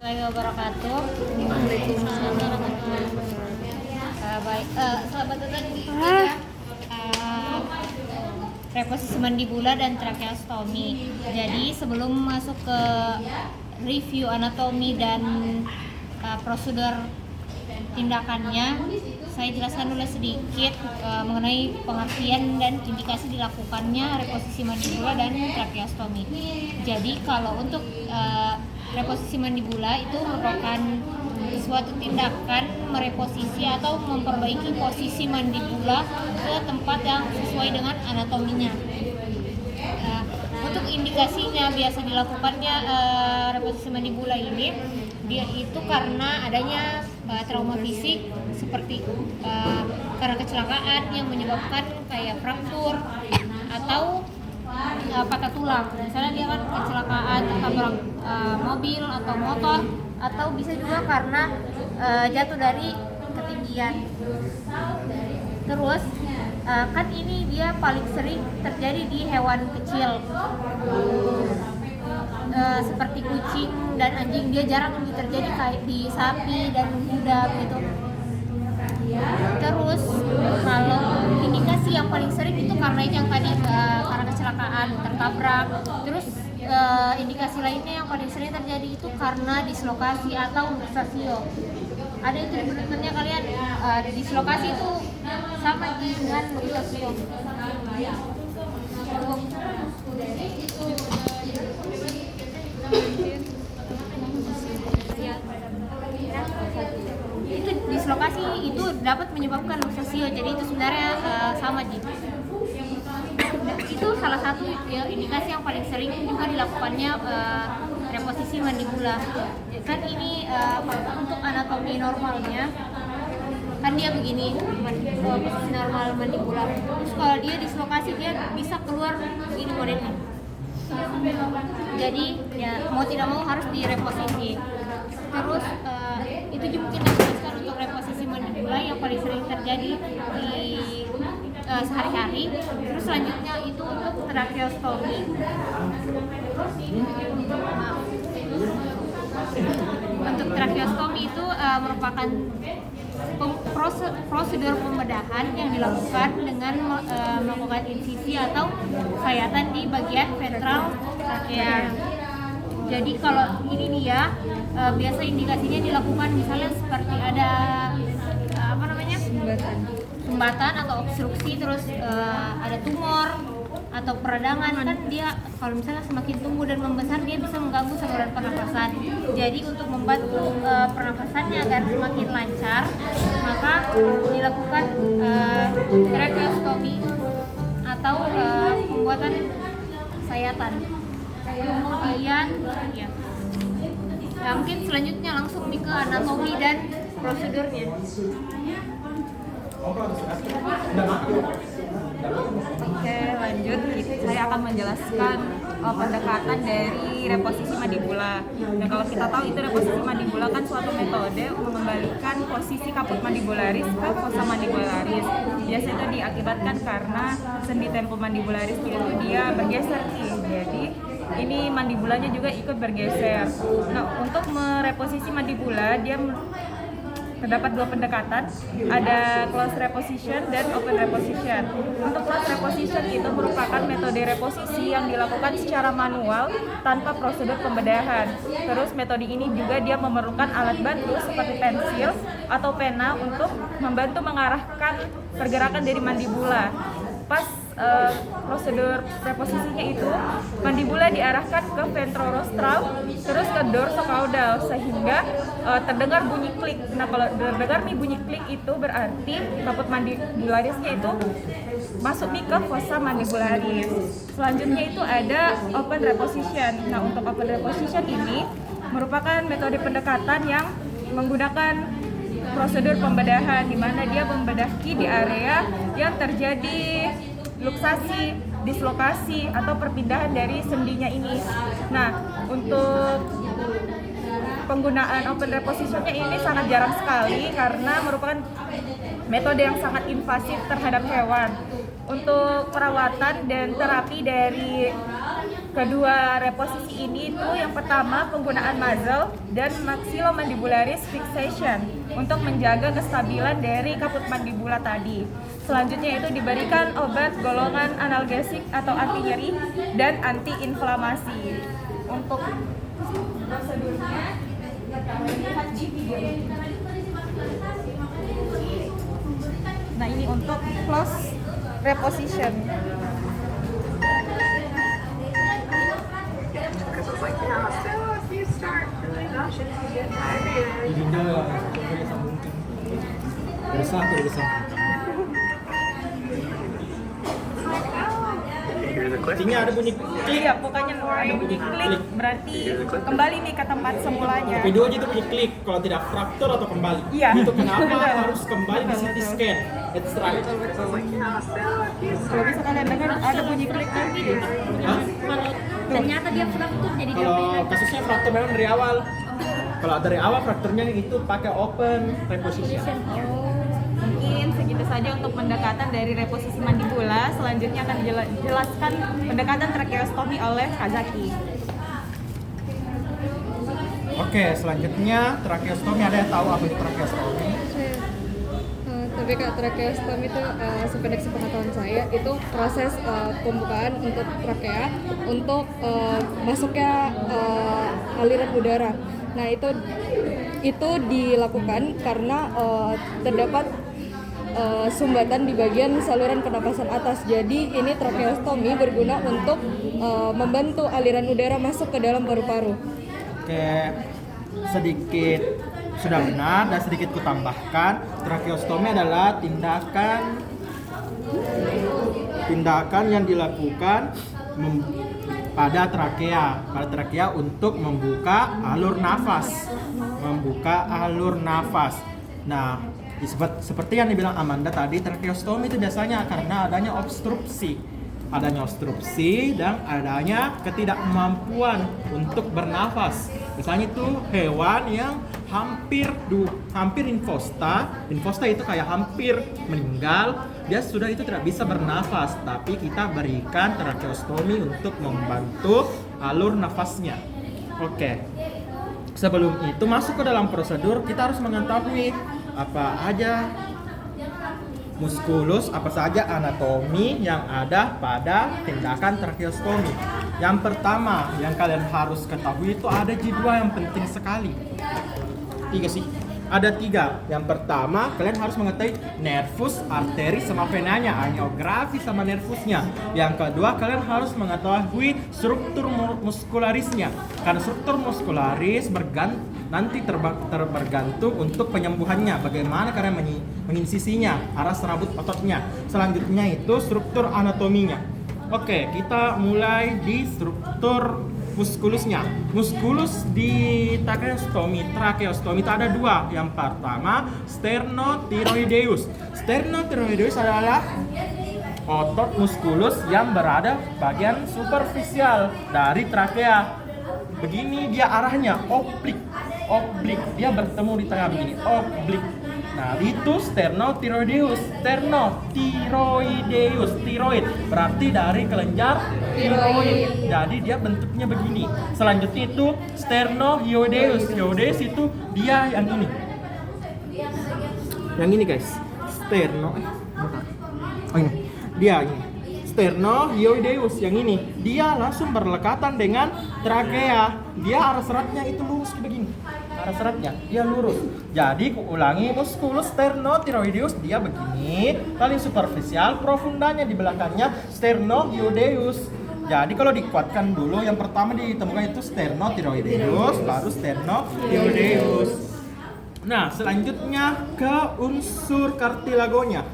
Wabarakatuh. Waalaikumsalam warahmatullahi wabarakatuh. Baik, selamat datang di reposisi mandibula dan tracheostomi. Jadi sebelum masuk ke review anatomi dan prosedur tindakannya, saya jelaskan dulu sedikit mengenai pengertian dan indikasi dilakukannya reposisi mandibula dan tracheostomi. Jadi kalau untuk reposisi mandibula itu merupakan suatu tindakan mereposisi atau memperbaiki posisi mandibula ke tempat yang sesuai dengan anatominya. Untuk indikasinya biasa dilakukannya reposisi mandibula ini dia itu karena adanya trauma fisik seperti karena kecelakaan yang menyebabkan kayak fraktur atau patah tulang. Misalnya dia kan kecelakaan tabrak mobil atau motor, atau bisa juga karena jatuh dari ketinggian. Terus kan ini dia paling sering terjadi di hewan kecil seperti kucing dan anjing. Dia jarang terjadi kayak di sapi dan kuda gitu. Terus kalau indikasi yang paling sering itu karena yang tadi karena kecelakaan tertabrak. Terus indikasi lainnya yang paling sering terjadi itu karena dislokasi atau luxatio. Ada itu sebenarnya kalian dislokasi itu sama dengan luxatio. Itu dislokasi itu dapat menyebabkan luxatio, jadi itu sebenarnya sama gitu. Itu salah satu ya, indikasi yang paling sering juga dilakukannya reposisi mandibula. Kan ini untuk anatomi normalnya kan dia begini, posisi normal mandibula. Terus kalau dia dislokasi dia bisa keluar begini modelnya. Jadi ya mau tidak mau harus direposisi. Terus itu juga mungkin dijelaskan untuk reposisi mandibula yang paling sering terjadi di sehari-hari. Terus selanjutnya itu untuk tracheostomi. Untuk tracheostomi itu merupakan prosedur pembedahan yang dilakukan dengan melakukan insisi atau sayatan di bagian ventral trachea. Jadi kalau ini dia biasa indikasinya dilakukan misalnya seperti ada sumbatan atau obstruksi, terus ada tumor atau peradangan. Kan dia kalau misalnya semakin tumbuh dan membesar dia bisa mengganggu saluran pernapasan. Jadi untuk membantu pernapasannya agar semakin lancar, maka dilakukan tracheostomi atau pembuatan sayatan. Kemudian ya mungkin selanjutnya langsung ke anatomi dan prosedurnya. Oke, lanjut. Saya akan menjelaskan pendekatan dari reposisi mandibula. Dan kalau kita tahu itu reposisi mandibula kan suatu metode mengembalikan posisi kaput mandibularis ke fossa mandibularis. Biasanya itu diakibatkan karena sendi tempomandibularis itu dia bergeser nih. Jadi ini mandibulanya juga ikut bergeser. Nah, untuk mereposisi mandibula dia terdapat dua pendekatan, ada close reposition dan open reposition. Untuk close reposition itu merupakan metode reposisi yang dilakukan secara manual tanpa prosedur pembedahan. Terus metode ini juga dia memerlukan alat bantu seperti pensil atau pena untuk membantu mengarahkan pergerakan dari mandibula. Pas prosedur reposisinya itu mandibula diarahkan ke ventrorostral terus ke dorsocaudal sehingga terdengar bunyi klik. Nah, kalau terdengar nih bunyi klik itu berarti kaput mandibularisnya itu masuk nih ke fossa mandibularis. Selanjutnya itu ada open reposition. Nah, untuk open reposition ini merupakan metode pendekatan yang menggunakan prosedur pembedahan di mana dia membedaki di area yang terjadi luksasi, dislokasi atau perpindahan dari sendinya ini. Nah, untuk penggunaan open repositionnya ini sangat jarang sekali karena merupakan metode yang sangat invasif terhadap hewan. Untuk perawatan dan terapi dari Kedua reposisi ini itu yang pertama penggunaan muzzle dan maxillomandibularis fixation untuk menjaga kestabilan dari kaput mandibula tadi. Selanjutnya itu diberikan obat golongan analgesik atau anti nyeri dan anti inflamasi. Untuk prosedurnya lihat di video ini. Nah, ini untuk close reposition. Artinya ada bunyi klik. Iya, pokoknya ada bunyi klik berarti kembali nih ke tempat semulanya. Video aja itu bunyi klik kalau tidak fraktur atau kembali. Iya. Itu kenapa harus kembali di CT scan. That's right. Kalau bisa kalian dengar ada bunyi klik nanti deh. Hah? Kalau ternyata dia fraktur jadi dia Kalau kasusnya fraktur memang dari awal. Kalau dari awal frakturnya itu pakai open reposition. Mungkin segitu saja untuk pendekatan dari reposisi mandibula. Selanjutnya akan dijelaskan pendekatan tracheostomi oleh Kazaki. Oke, selanjutnya tracheostomi. Ada yang tahu apa itu tracheostomi? Tapi kak, tracheostomi itu sependek sepengetahuan saya itu proses pembukaan untuk trakea untuk masuknya aliran udara. Nah itu dilakukan karena terdapat sumbatan di bagian saluran pernapasan atas. Jadi ini tracheostomi berguna untuk membantu aliran udara masuk ke dalam paru-paru. Oke, sedikit sudah benar dan sedikit kutambahkan, tracheostomi adalah tindakan yang dilakukan pada trakea untuk membuka alur nafas. Nah, seperti yang dibilang Amanda tadi, tracheostomi itu biasanya karena adanya obstruksi dan adanya ketidakmampuan untuk bernafas. Misalnya itu hewan yang hampir infosta itu kayak hampir meninggal, dia sudah itu tidak bisa bernafas, tapi kita berikan tracheostomi untuk membantu alur nafasnya. Oke. Sebelum itu masuk ke dalam prosedur, kita harus mengetahui apa aja muskulus, apa saja anatomi yang ada pada tindakan tracheostomi. Yang pertama yang kalian harus ketahui itu ada J2 yang penting sekali. 3 sih. Ada 3. Yang pertama, kalian harus mengetahui nervus, arteri, sama venanya, angiografi sama nervusnya. Yang kedua, kalian harus mengetahui struktur muskularisnya. Karena struktur muskularis nanti terbergantung untuk penyembuhannya. Bagaimana kalian menginsisinya, arah serabut ototnya. Selanjutnya itu struktur anatominya. Oke, kita mulai di struktur muskulusnya. Muskulus di tracheostomi itu ada 2. Yang pertama, sternothyroideus. Sternothyroideus adalah otot muskulus yang berada bagian superficial dari trakea. Begini dia arahnya, oblik. Dia bertemu di tengah begini, oblik. Nah, itu sternothyroideus. Tiroid berarti dari kelenjar tiroid. Jadi dia bentuknya begini. Selanjutnya itu sternohyoideus. Hyoideus itu dia yang ini. Yang ini guys. Dia ini. Sternohyoideus yang ini. Dia langsung berdekatan dengan trakea. Dia arah seratnya itu lurus begini. Arah seratnya dia lurus. Jadi ulangi, muskulus sternothyroideus dia begini, paling superficial, profundanya di belakangnya sternohyoideus. Jadi kalau dikuatkan dulu, yang pertama ditemukan itu sternothyroideus, baru sternohyoideus. Nah, selanjutnya ke unsur kartilagonya.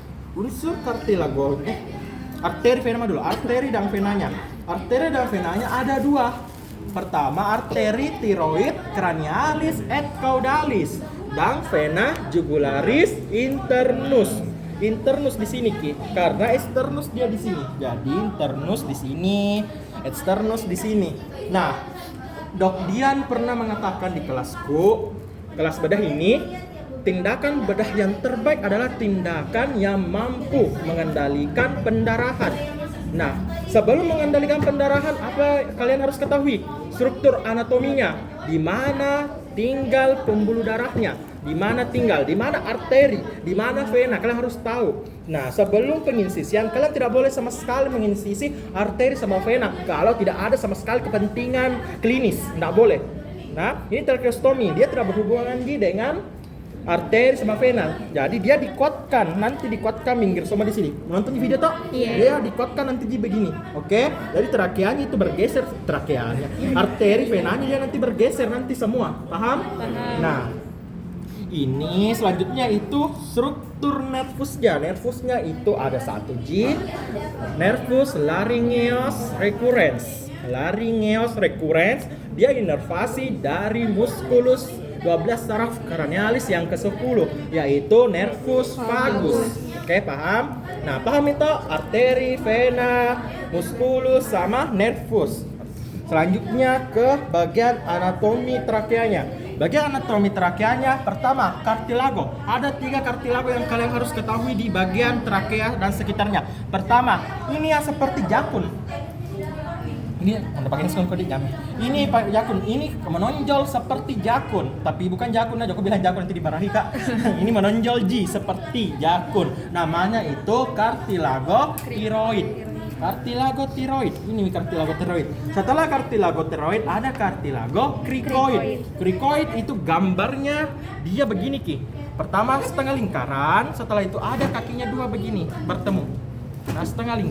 Arteri vena dulu, arteri dan venanya. Arteri dan venanya ada 2. Pertama, arteri tiroid cranialis et caudalis dan vena jugularis internus. Internus di sini Ki, karena externus dia di sini. Jadi internus di sini, externus di sini. Nah, Dok Dian pernah mengatakan di kelasku, kelas bedah ini, tindakan bedah yang terbaik adalah tindakan yang mampu mengendalikan pendarahan. Nah, sebelum mengendalikan pendarahan, apa kalian harus ketahui? Struktur anatominya, di mana tinggal pembuluh darahnya, di mana arteri, di mana vena, kalian harus tahu. Nah, sebelum penginsisian, kalian tidak boleh sama sekali menginsisi arteri sama vena kalau tidak ada sama sekali kepentingan klinis, tidak boleh. Nah, ini tracheostomi, dia tidak berhubungan dengan arteri sama vena. Jadi dia dikuatkan, nanti dikuatkan minggir sama di sini. Nonton di video toh? Iya. Dia dikuatkan nanti di begini. Oke? Jadi trakeanya itu bergeser, trakeanya. Arteri venanya dia nanti bergeser nanti semua. Paham? Nah, ini selanjutnya itu struktur nervusnya. Nervusnya itu ada 1G, nervus laryngeus recurrens. Laryngeus recurrens dia inervasi dari musculus 12 saraf cranealis yang ke-10, yaitu nervus vagus. Oke, paham? Nah, paham itu arteri, vena, musculus sama nervus. Selanjutnya ke bagian anatomi trakeanya. Bagian anatomi trakeanya, pertama kartilago. Ada 3 kartilago yang kalian harus ketahui di bagian trakea dan sekitarnya. Pertama, ini yang seperti jakun. Ini udah pakai skon kode jam. Ini Pak jakun, ini menonjol seperti jakun, tapi bukan jakun aja. Aku bilang jakun nanti dimarahi Kak. Ini menonjol G seperti jakun. Namanya itu kartilago tiroid. Kartilago tiroid. Ini kartilago tiroid. Setelah kartilago tiroid ada kartilago krikoid. Krikoid itu gambarnya dia begini Ki. Pertama setengah lingkaran, setelah itu ada kakinya 2 begini bertemu. Nah, setengah lingkaran